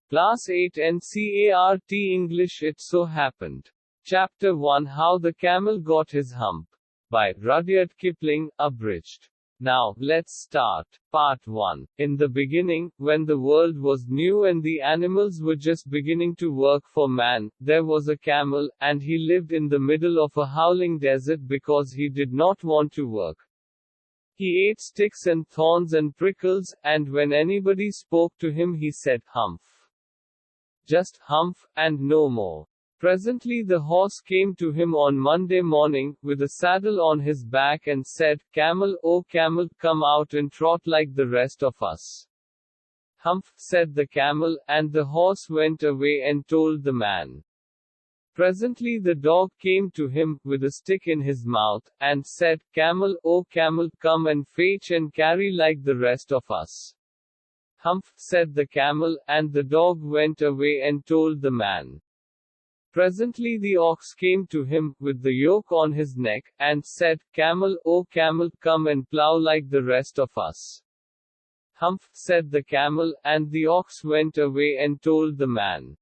Class 8 NCERT English. It so happened. Chapter 1, How the Camel Got His Hump. By Rudyard Kipling, abridged. Now, let's start. Part 1. In the beginning, when the world was new and the animals were just beginning to work for man, there was a camel, and he lived in the middle of a howling desert because he did not want to work. He ate sticks and thorns and prickles, and when anybody spoke to him he said, "Humph." Just humph, and no more. Presently the horse came to him on Monday morning, with a saddle on his back and said, "Camel, oh camel, come out and trot like the rest of us." "Humph," said the camel, and the horse went away and told the man. Presently the dog came to him, with a stick in his mouth, and said, "Camel, oh camel, come and fetch and carry like the rest of us." "Humph," said the camel, and the dog went away and told the man. Presently the ox came to him, with the yoke on his neck, and said, "Camel, oh camel, come and plow like the rest of us." "Humph," said the camel, and the ox went away and told the man.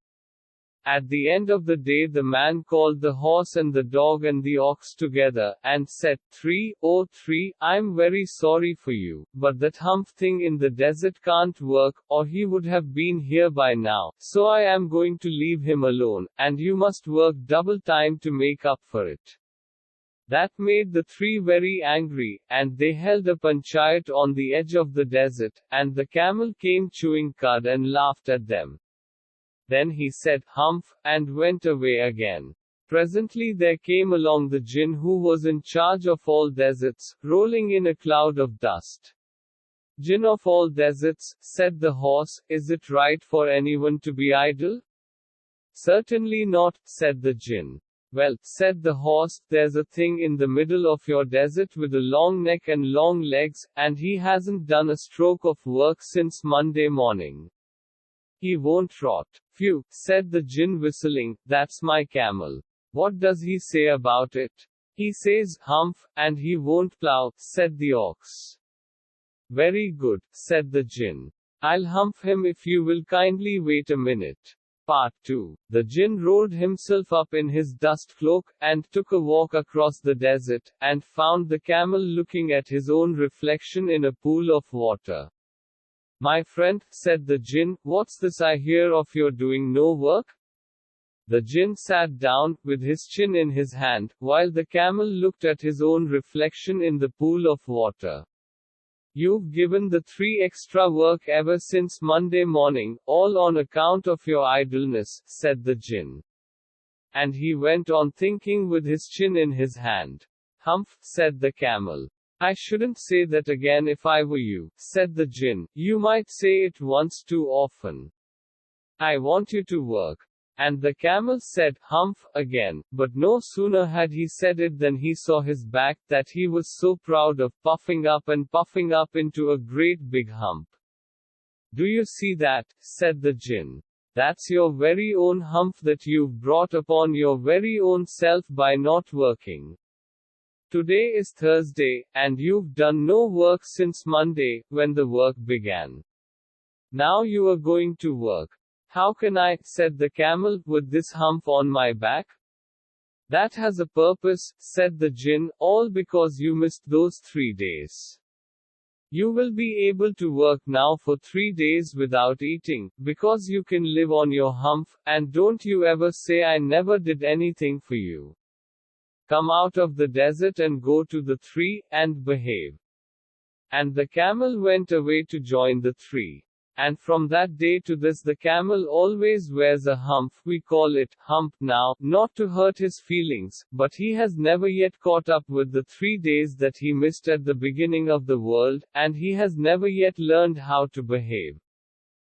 At the end of the day the man called the horse and the dog and the ox together, and said, "Oh, I'm very sorry for you, but that hump thing in the desert can't work, or he would have been here by now, so I am going to leave him alone, and you must work double time to make up for it." That made the three very angry, and they held a panchayat on the edge of the desert, and the camel came chewing cud and laughed at them. Then he said, "Humph," and went away again. Presently there came along the jinn who was in charge of all deserts, rolling in a cloud of dust. "Jinn of all deserts," said the horse, "is it right for anyone to be idle?" "Certainly not," said the jinn. "Well," said the horse, "there's a thing in the middle of your desert with a long neck and long legs, and he hasn't done a stroke of work since Monday morning. He won't trot." "Phew," said the jinn whistling, "that's my camel." "What does he say about it?" "He says, humph, and he won't plow," said the ox. "Very good," said the jinn. "I'll humph him if you will kindly wait a minute." Part 2. The jinn rolled himself up in his dust cloak, and took a walk across the desert, and found the camel looking at his own reflection in a pool of water. "My friend," said the jinn, "what's this I hear of your doing no work?" The jinn sat down, with his chin in his hand, while the camel looked at his own reflection in the pool of water. "You've given the three extra work ever since Monday morning, all on account of your idleness," said the jinn. And he went on thinking with his chin in his hand. "Humph," said the camel. "I shouldn't say that again if I were you," said the jinn. "You might say it once too often. I want you to work." And the camel said, "Humph," again, but no sooner had he said it than he saw his back, that he was so proud of, puffing up into a great big hump. "Do you see that?" said the jinn. "That's your very own hump that you've brought upon your very own self by not working. Today is Thursday, and you've done no work since Monday, when the work began. Now you are going to work." "How can I," said the camel, "with this hump on my back?" "That has a purpose," said the jinn, "all because you missed those 3 days. You will be able to work now for 3 days without eating, because you can live on your hump, and don't you ever say I never did anything for you. Come out of the desert and go to the tree, and behave." And the camel went away to join the tree. And from that day to this the camel always wears a hump. We call it hump now, not to hurt his feelings, but he has never yet caught up with the 3 days that he missed at the beginning of the world, and he has never yet learned how to behave.